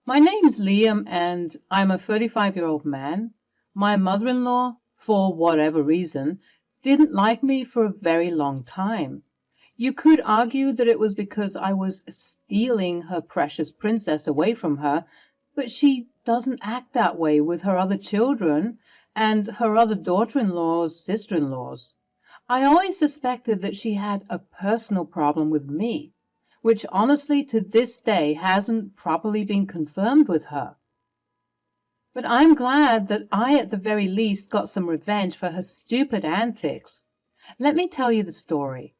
My name's Liam, and I'm a 35-year-old man. My mother-in-law, for whatever reason, didn't like me for a very long time. You could argue that it was because I was stealing her precious princess away from her, but she doesn't act that way with her other children and her other daughter-in-laws, sister-in-laws. I always suspected that she had a personal problem with me, which honestly to this day hasn't properly been confirmed with her. But I'm glad that I at the very least got some revenge for her stupid antics. Let me tell you the story.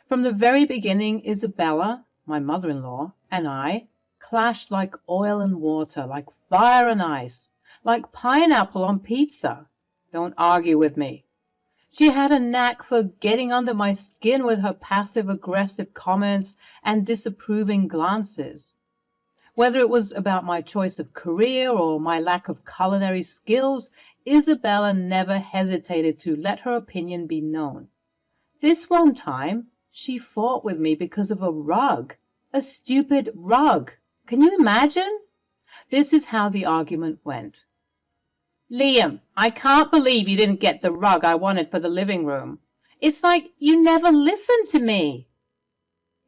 From the very beginning, Isabella, my mother-in-law, and I clashed like oil and water, like fire and ice, like pineapple on pizza. Don't argue with me. She had a knack for getting under my skin with her passive-aggressive comments and disapproving glances. Whether it was about my choice of career or my lack of culinary skills, Isabella never hesitated to let her opinion be known. This one time, she fought with me because of a rug, a stupid rug. Can you imagine? This is how the argument went. Liam, I can't believe you didn't get the rug I wanted for the living room. It's like you never listened to me.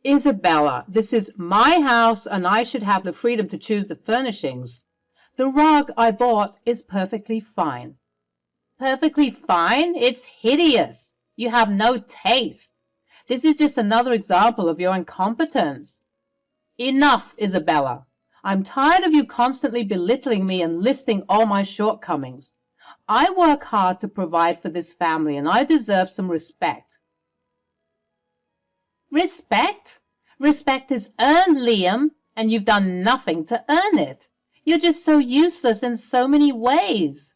Isabella, this is my house and I should have the freedom to choose the furnishings. The rug I bought is perfectly fine. Perfectly fine? It's hideous. You have no taste. This is just another example of your incompetence. Enough, Isabella. I'm tired of you constantly belittling me and listing all my shortcomings. I work hard to provide for this family, and I deserve some respect. Respect? Respect is earned, Liam, and you've done nothing to earn it. You're just so useless in so many ways.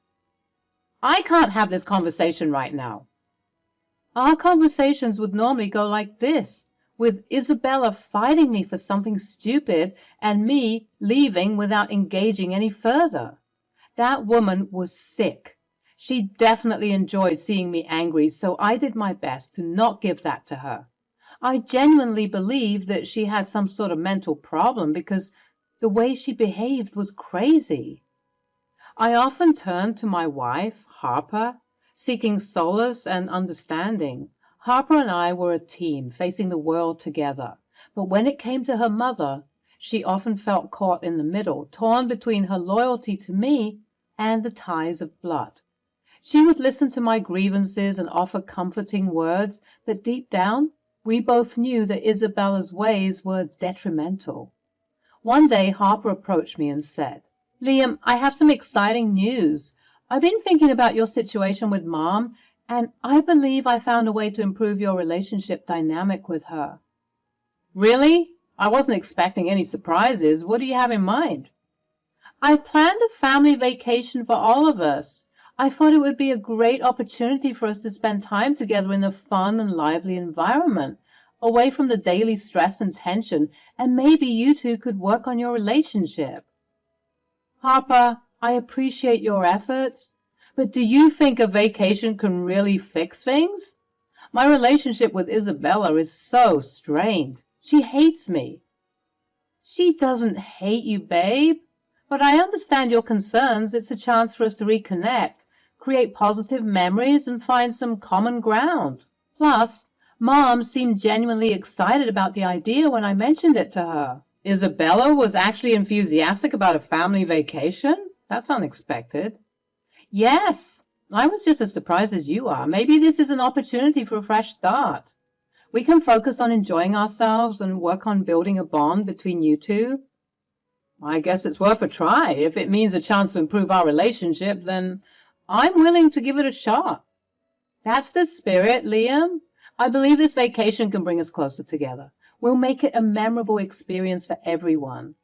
I can't have this conversation right now. Our conversations would normally go like this, with Isabella fighting me for something stupid and me leaving without engaging any further. That woman was sick. She definitely enjoyed seeing me angry, so I did my best to not give that to her. I genuinely believed that she had some sort of mental problem because the way she behaved was crazy. I often turned to my wife, Harper, seeking solace and understanding. Harper and I were a team facing the world together, but when it came to her mother, she often felt caught in the middle, torn between her loyalty to me and the ties of blood. She would listen to my grievances and offer comforting words, but deep down, we both knew that Isabella's ways were detrimental. One day, Harper approached me and said, Liam, I have some exciting news. I've been thinking about your situation with Mom, and I believe I found a way to improve your relationship dynamic with her. Really? I wasn't expecting any surprises. What do you have in mind? I've planned a family vacation for all of us. I thought it would be a great opportunity for us to spend time together in a fun and lively environment, away from the daily stress and tension, and maybe you two could work on your relationship. Harper, I appreciate your efforts, but do you think a vacation can really fix things? My relationship with Isabella is so strained. She hates me. She doesn't hate you, babe, but I understand your concerns. It's a chance for us to reconnect, create positive memories, and find some common ground. Plus, Mom seemed genuinely excited about the idea when I mentioned it to her. Isabella was actually enthusiastic about a family vacation? That's unexpected. Yes, I was just as surprised as you are. Maybe this is an opportunity for a fresh start. We can focus on enjoying ourselves and work on building a bond between you two. I guess it's worth a try. If it means a chance to improve our relationship, then I'm willing to give it a shot. That's the spirit, Liam. I believe this vacation can bring us closer together. We'll make it a memorable experience for everyone.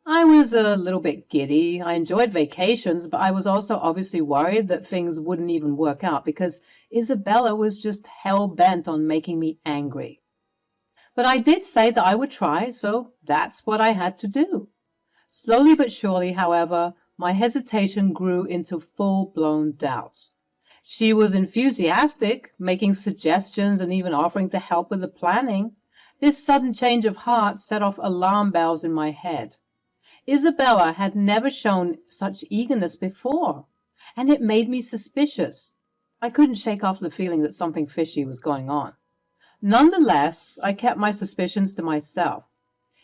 I was a little bit giddy. I enjoyed vacations, but I was also obviously worried that things wouldn't even work out because Isabella was just hell-bent on making me angry. But I did say that I would try, so that's what I had to do. Slowly but surely, however, my hesitation grew into full-blown doubts. She was enthusiastic, making suggestions and even offering to help with the planning. This sudden change of heart set off alarm bells in my head. Isabella had never shown such eagerness before, and it made me suspicious. I couldn't shake off the feeling that something fishy was going on. Nonetheless, I kept my suspicions to myself.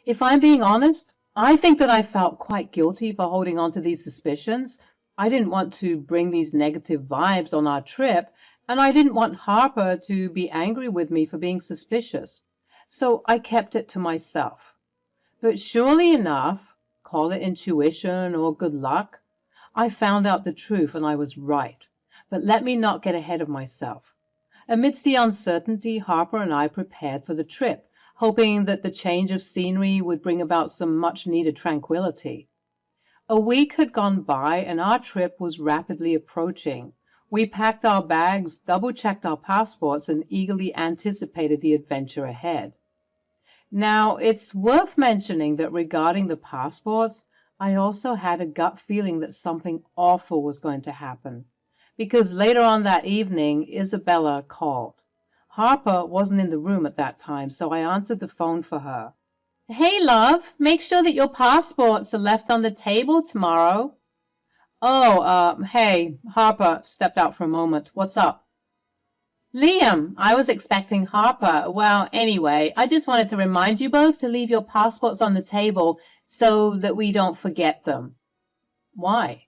If I'm being honest, I think that I felt quite guilty for holding on to these suspicions. I didn't want to bring these negative vibes on our trip, and I didn't want Harper to be angry with me for being suspicious. So I kept it to myself. But surely enough, call it intuition or good luck, I found out the truth and I was right. But let me not get ahead of myself. Amidst the uncertainty, Harper and I prepared for the trip, hoping that the change of scenery would bring about some much-needed tranquility. A week had gone by and our trip was rapidly approaching. We packed our bags, double-checked our passports, and eagerly anticipated the adventure ahead. Now, it's worth mentioning that regarding the passports, I also had a gut feeling that something awful was going to happen, because later on that evening, Isabella called. Harper wasn't in the room at that time, so I answered the phone for her. "Hey, love, make sure that your passports are left on the table tomorrow." "Oh, hey," Harper stepped out for a moment. "What's up?" "Liam, I was expecting Harper. Well, anyway, I just wanted to remind you both to leave your passports on the table so that we don't forget them." "Why?"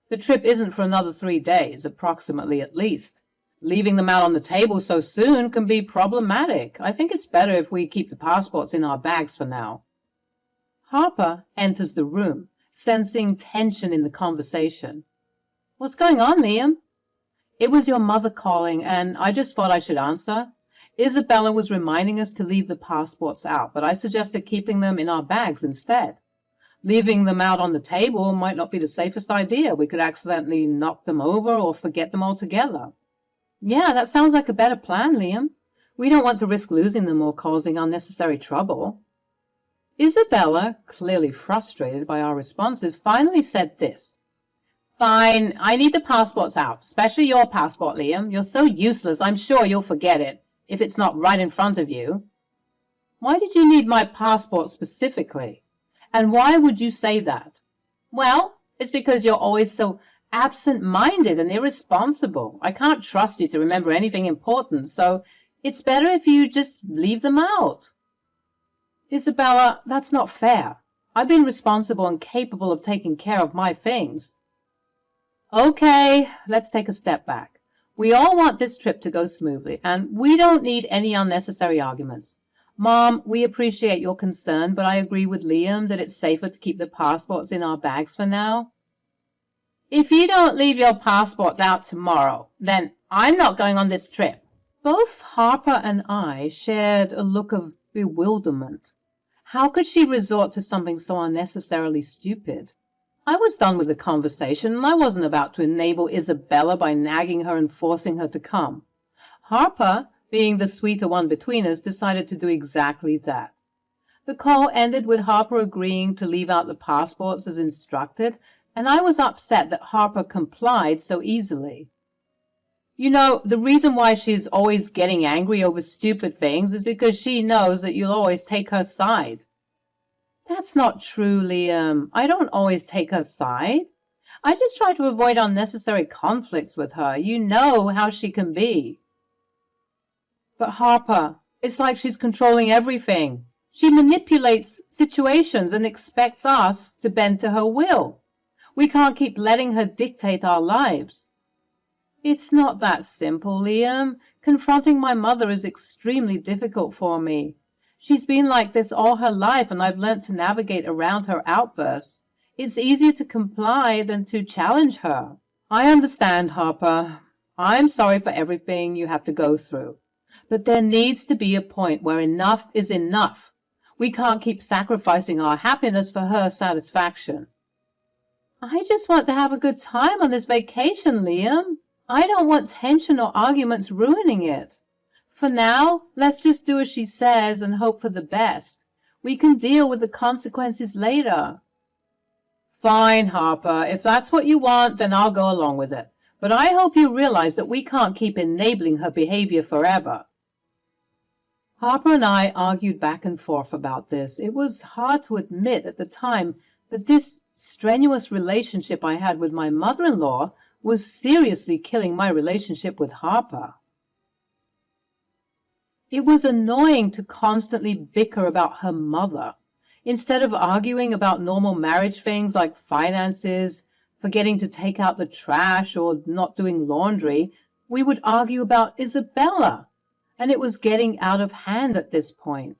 "The trip isn't for another 3 days, approximately at least. Leaving them out on the table so soon can be problematic. I think it's better if we keep the passports in our bags for now." Harper enters the room, sensing tension in the conversation. "What's going on, Liam?" "It was your mother calling, and I just thought I should answer. Isabella was reminding us to leave the passports out, but I suggested keeping them in our bags instead. Leaving them out on the table might not be the safest idea. We could accidentally knock them over or forget them altogether." "Yeah, that sounds like a better plan, Liam. We don't want to risk losing them or causing unnecessary trouble." Isabella, clearly frustrated by our responses, finally said this. "Fine, I need the passports out, especially your passport, Liam. You're so useless, I'm sure you'll forget it, if it's not right in front of you." "Why did you need my passport specifically? And why would you say that?" "Well, it's because you're always so absent-minded and irresponsible. I can't trust you to remember anything important, so it's better if you just leave them out." "Isabella, that's not fair. I've been responsible and capable of taking care of my things." "Okay, let's take a step back. We all want this trip to go smoothly, and we don't need any unnecessary arguments. Mom, we appreciate your concern, but I agree with Liam that it's safer to keep the passports in our bags for now." "If you don't leave your passports out tomorrow, then I'm not going on this trip." Both Harper and I shared a look of bewilderment. How could she resort to something so unnecessarily stupid? I was done with the conversation, and I wasn't about to enable Isabella by nagging her and forcing her to come. Harper, being the sweeter one between us, decided to do exactly that. The call ended with Harper agreeing to leave out the passports as instructed, and I was upset that Harper complied so easily. "You know, the reason why she's always getting angry over stupid things is because she knows that you'll always take her side." "That's not true, Liam. I don't always take her side. I just try to avoid unnecessary conflicts with her. You know how she can be." "But Harper, it's like she's controlling everything. She manipulates situations and expects us to bend to her will. We can't keep letting her dictate our lives." "It's not that simple, Liam. Confronting my mother is extremely difficult for me. She's been like this all her life, and I've learned to navigate around her outbursts. It's easier to comply than to challenge her." "I understand, Harper. I'm sorry for everything you have to go through. But there needs to be a point where enough is enough. We can't keep sacrificing our happiness for her satisfaction." "I just want to have a good time on this vacation, Liam. I don't want tension or arguments ruining it. For now, let's just do as she says and hope for the best. We can deal with the consequences later." "Fine, Harper. If that's what you want, then I'll go along with it. But I hope you realize that we can't keep enabling her behavior forever." Harper and I argued back and forth about this. It was hard to admit at the time But this strenuous relationship I had with my mother-in-law was seriously killing my relationship with Harper. It was annoying to constantly bicker about her mother. Instead of arguing about normal marriage things like finances, forgetting to take out the trash, or not doing laundry, we would argue about Isabella. And it was getting out of hand at this point.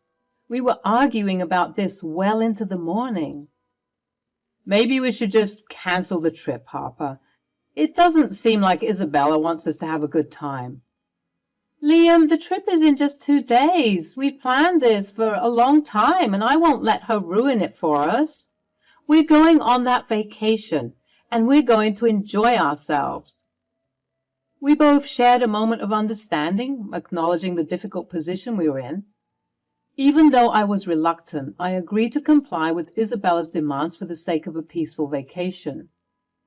We were arguing about this well into the morning. Maybe we should just cancel the trip, Harper. It doesn't seem like Isabella wants us to have a good time. Liam, the trip is in just 2 days. We've planned this for a long time, and I won't let her ruin it for us. We're going on that vacation, and we're going to enjoy ourselves. We both shared a moment of understanding, acknowledging the difficult position we were in. Even though I was reluctant, I agreed to comply with Isabella's demands for the sake of a peaceful vacation.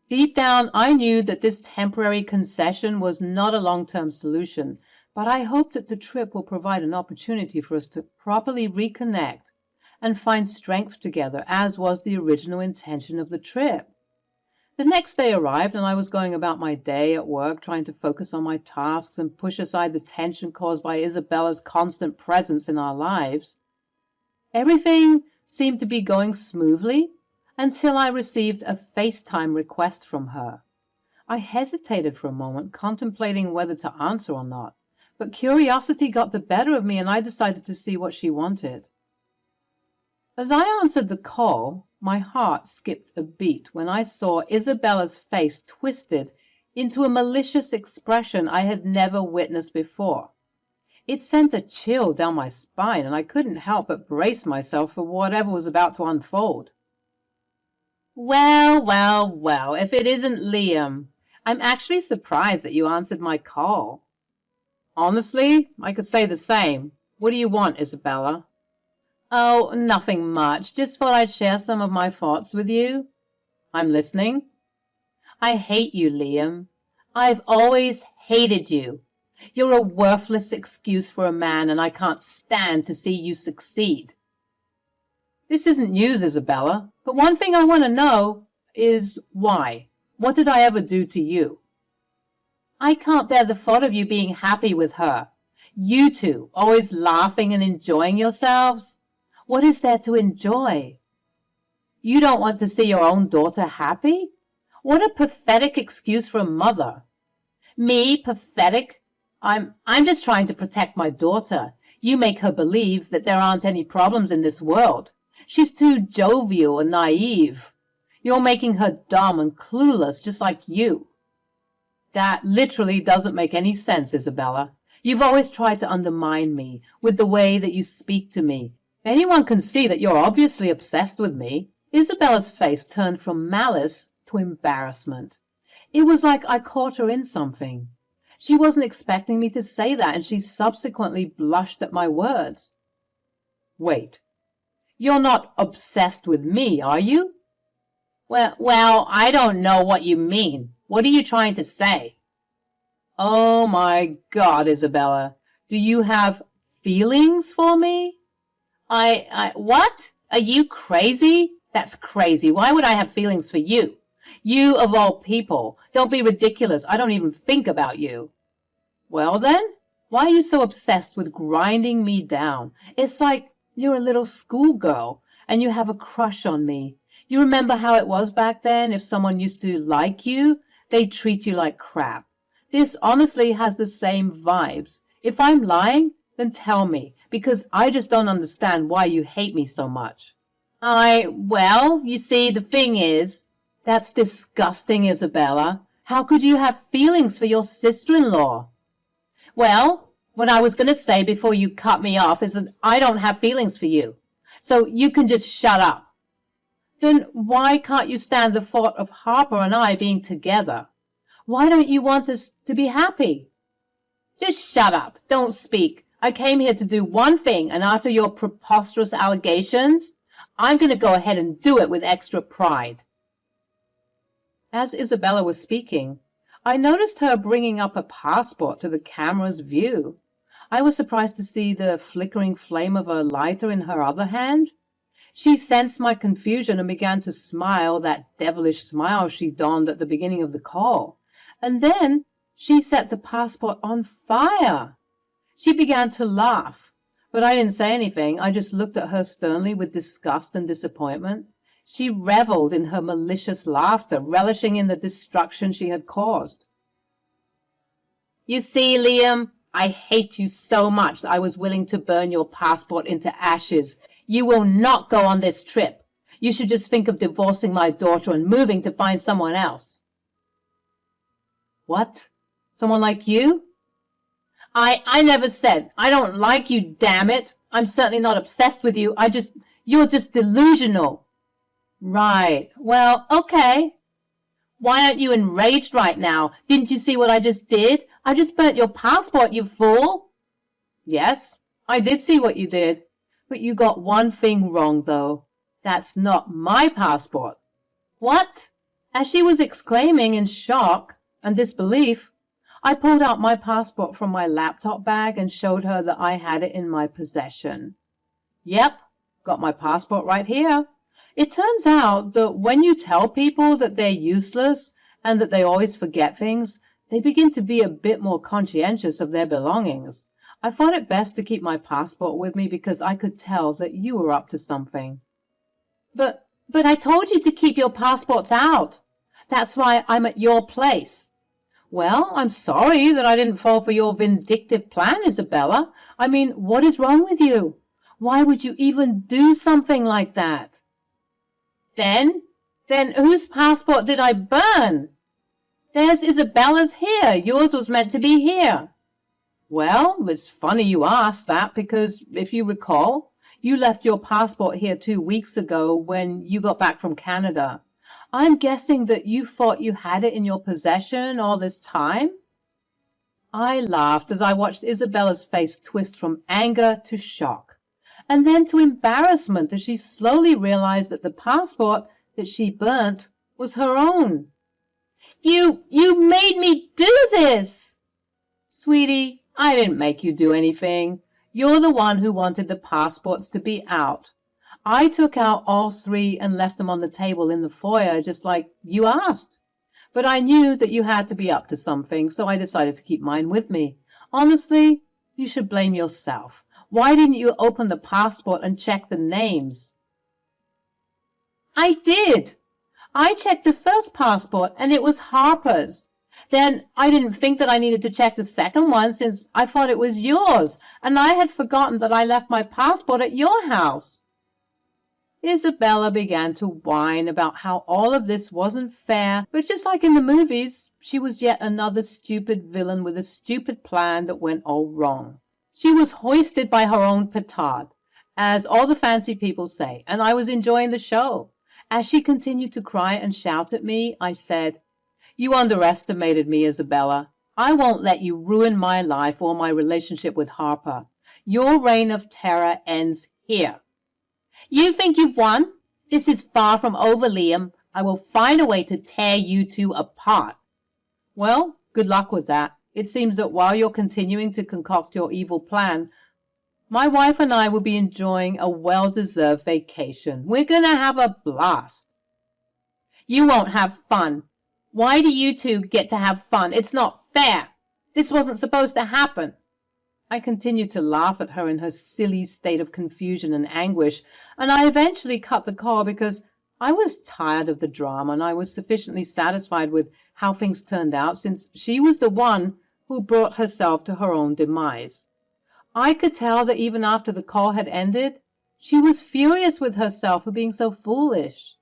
Deep down, I knew that this temporary concession was not a long-term solution, but I hope that the trip will provide an opportunity for us to properly reconnect and find strength together, as was the original intention of the trip. The next day arrived, and I was going about my day at work, trying to focus on my tasks and push aside the tension caused by Isabella's constant presence in our lives. Everything seemed to be going smoothly until I received a FaceTime request from her. I hesitated for a moment, contemplating whether to answer or not. But curiosity got the better of me, and I decided to see what she wanted. As I answered the call, my heart skipped a beat when I saw Isabella's face twisted into a malicious expression I had never witnessed before. It sent a chill down my spine, and I couldn't help but brace myself for whatever was about to unfold. Well, well, well, if it isn't Liam. I'm actually surprised that you answered my call. Honestly, I could say the same. What do you want, Isabella? Oh, nothing much. Just thought I'd share some of my thoughts with you. I'm listening. I hate you, Liam. I've always hated you. You're a worthless excuse for a man, and I can't stand to see you succeed. This isn't news, Isabella, but one thing I want to know is why. What did I ever do to you? I can't bear the thought of you being happy with her. You two, always laughing and enjoying yourselves. What is there to enjoy? You don't want to see your own daughter happy? What a pathetic excuse for a mother. Me, pathetic? I'm just trying to protect my daughter. You make her believe that there aren't any problems in this world. She's too jovial and naive. You're making her dumb and clueless, just like you. That literally doesn't make any sense, Isabella. You've always tried to undermine me with the way that you speak to me. Anyone can see that you're obviously obsessed with me. Isabella's face turned from malice to embarrassment. It was like I caught her in something. She wasn't expecting me to say that, and she subsequently blushed at my words. Wait, you're not obsessed with me, are you? Well, I don't know what you mean. What are you trying to say? Oh my God, Isabella, do you have feelings for me? What? Are you crazy? That's crazy. Why would I have feelings for you? You of all people. Don't be ridiculous. I don't even think about you. Well then, why are you so obsessed with grinding me down? It's like you're a little schoolgirl and you have a crush on me. You remember how it was back then? If someone used to like you, they'd treat you like crap. This honestly has the same vibes. If I'm lying, then tell me, because I just don't understand why you hate me so much. Well, you see, the thing is, that's disgusting, Isabella. How could you have feelings for your sister-in-law? Well, what I was going to say before you cut me off is that I don't have feelings for you. So you can just shut up. Then why can't you stand the thought of Harper and I being together? Why don't you want us to be happy? Just shut up. Don't speak. I came here to do one thing, and after your preposterous allegations, I'm going to go ahead and do it with extra pride. As Isabella was speaking, I noticed her bringing up a passport to the camera's view. I was surprised to see the flickering flame of a lighter in her other hand. She sensed my confusion and began to smile, that devilish smile she donned at the beginning of the call. And then she set the passport on fire. She began to laugh, but I didn't say anything. I just looked at her sternly with disgust and disappointment. She reveled in her malicious laughter, relishing in the destruction she had caused. You see, Liam, I hate you so much that I was willing to burn your passport into ashes. You will not go on this trip. You should just think of divorcing my daughter and moving to find someone else. What? Someone like you? I never said. I don't like you, damn it. I'm certainly not obsessed with you. You're just delusional. Right. Well, okay. Why aren't you enraged right now? Didn't you see what I just did? I just burnt your passport, you fool. Yes, I did see what you did. But you got one thing wrong, though. That's not my passport. What? As she was exclaiming in shock and disbelief, I pulled out my passport from my laptop bag and showed her that I had it in my possession. Yep, got my passport right here. It turns out that when you tell people that they're useless and that they always forget things, they begin to be a bit more conscientious of their belongings. I thought it best to keep my passport with me because I could tell that you were up to something. But I told you to keep your passports out. That's why I'm at your place. Well, I'm sorry that I didn't fall for your vindictive plan, Isabella. I mean, what is wrong with you? Why would you even do something like that? Then whose passport did I burn? There's Isabella's here. Yours was meant to be here. Well, it's funny you asked that because, if you recall, you left your passport here 2 weeks ago when you got back from Canada. I'm guessing that you thought you had it in your possession all this time? I laughed as I watched Isabella's face twist from anger to shock, and then to embarrassment as she slowly realized that the passport that she burnt was her own. You made me do this! Sweetie, I didn't make you do anything. You're the one who wanted the passports to be out. I took out all 3 and left them on the table in the foyer just like you asked. But I knew that you had to be up to something, so I decided to keep mine with me. Honestly, you should blame yourself. Why didn't you open the passport and check the names? I did. I checked the first passport and it was Harper's. Then I didn't think that I needed to check the second one since I thought it was yours, and I had forgotten that I left my passport at your house. Isabella began to whine about how all of this wasn't fair, but just like in the movies, she was yet another stupid villain with a stupid plan that went all wrong. She was hoisted by her own petard, as all the fancy people say, and I was enjoying the show. As she continued to cry and shout at me, I said, "You underestimated me, Isabella. I won't let you ruin my life or my relationship with Harper. Your reign of terror ends here." "You think you've won? This is far from over, Liam. I will find a way to tear you 2 apart." "Well, good luck with that. It seems that while you're continuing to concoct your evil plan, my wife and I will be enjoying a well-deserved vacation. We're going to have a blast." "You won't have fun. Why do you 2 get to have fun? It's not fair. This wasn't supposed to happen." I continued to laugh at her in her silly state of confusion and anguish, and I eventually cut the call because I was tired of the drama and I was sufficiently satisfied with how things turned out since she was the one who brought herself to her own demise. I could tell that even after the call had ended, she was furious with herself for being so foolish.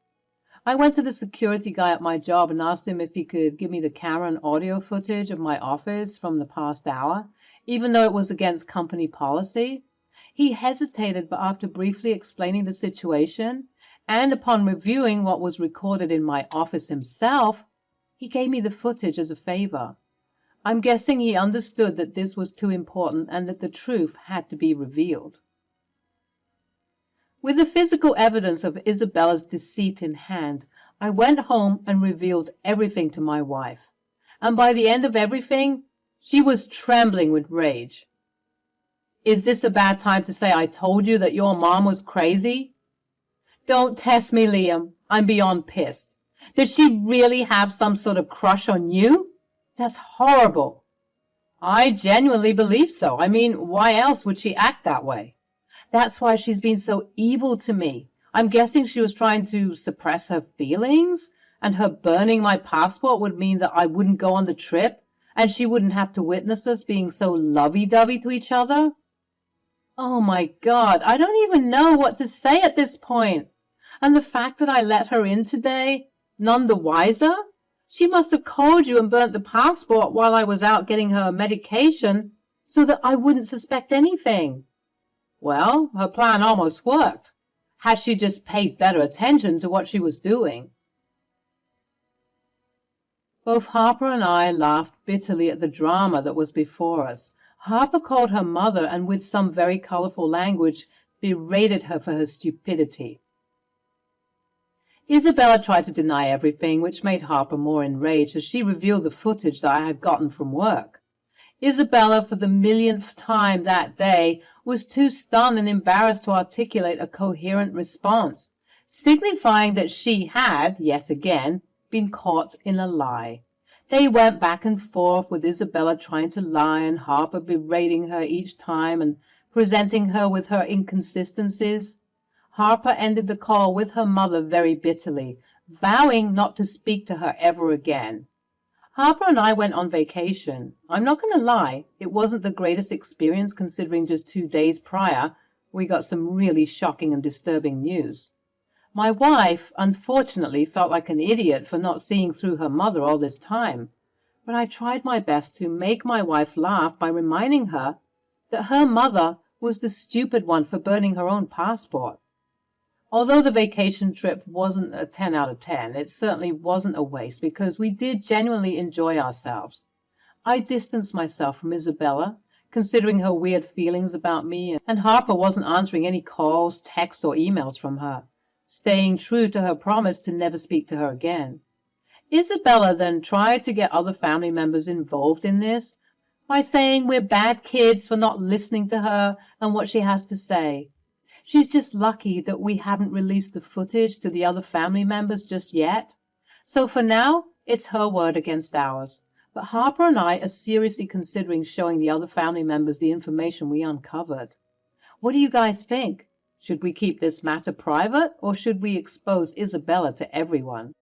I went to the security guy at my job and asked him if he could give me the camera and audio footage of my office from the past hour, even though it was against company policy. He hesitated, but after briefly explaining the situation, and upon reviewing what was recorded in my office himself, he gave me the footage as a favor. I'm guessing he understood that this was too important and that the truth had to be revealed. With the physical evidence of Isabella's deceit in hand, I went home and revealed everything to my wife. And by the end of everything, she was trembling with rage. "Is this a bad time to say I told you that your mom was crazy?" Don't test me, Liam. I'm beyond pissed. Did she really have some sort of crush on you? That's horrible. I genuinely believe so. I mean, why else would she act that way? That's why she's been so evil to me. I'm guessing she was trying to suppress her feelings, and her burning my passport would mean that I wouldn't go on the trip, and she wouldn't have to witness us being so lovey-dovey to each other. Oh my God, I don't even know what to say at this point. And the fact that I let her in today, none the wiser? She must have called you and burnt the passport while I was out getting her medication so that I wouldn't suspect anything. Well, her plan almost worked, had she just paid better attention to what she was doing. Both Harper and I laughed bitterly at the drama that was before us. Harper called her mother and with some very colorful language berated her for her stupidity. Isabella tried to deny everything, which made Harper more enraged as she revealed the footage that I had gotten from work. Isabella, for the millionth time that day, was too stunned and embarrassed to articulate a coherent response, signifying that she had, yet again, been caught in a lie. They went back and forth, with Isabella trying to lie and Harper berating her each time and presenting her with her inconsistencies. Harper ended the call with her mother very bitterly, vowing not to speak to her ever again. Harper and I went on vacation. I'm not going to lie, it wasn't the greatest experience considering just 2 days prior we got some really shocking and disturbing news. My wife, unfortunately, felt like an idiot for not seeing through her mother all this time, but I tried my best to make my wife laugh by reminding her that her mother was the stupid one for burning her own passport. Although the vacation trip wasn't a 10 out of 10, it certainly wasn't a waste because we did genuinely enjoy ourselves. I distanced myself from Isabella, considering her weird feelings about me, and Harper wasn't answering any calls, texts, or emails from her, staying true to her promise to never speak to her again. Isabella then tried to get other family members involved in this by saying we're bad kids for not listening to her and what she has to say. She's just lucky that we haven't released the footage to the other family members just yet. So for now, it's her word against ours. But Harper and I are seriously considering showing the other family members the information we uncovered. What do you guys think? Should we keep this matter private, or should we expose Isabella to everyone?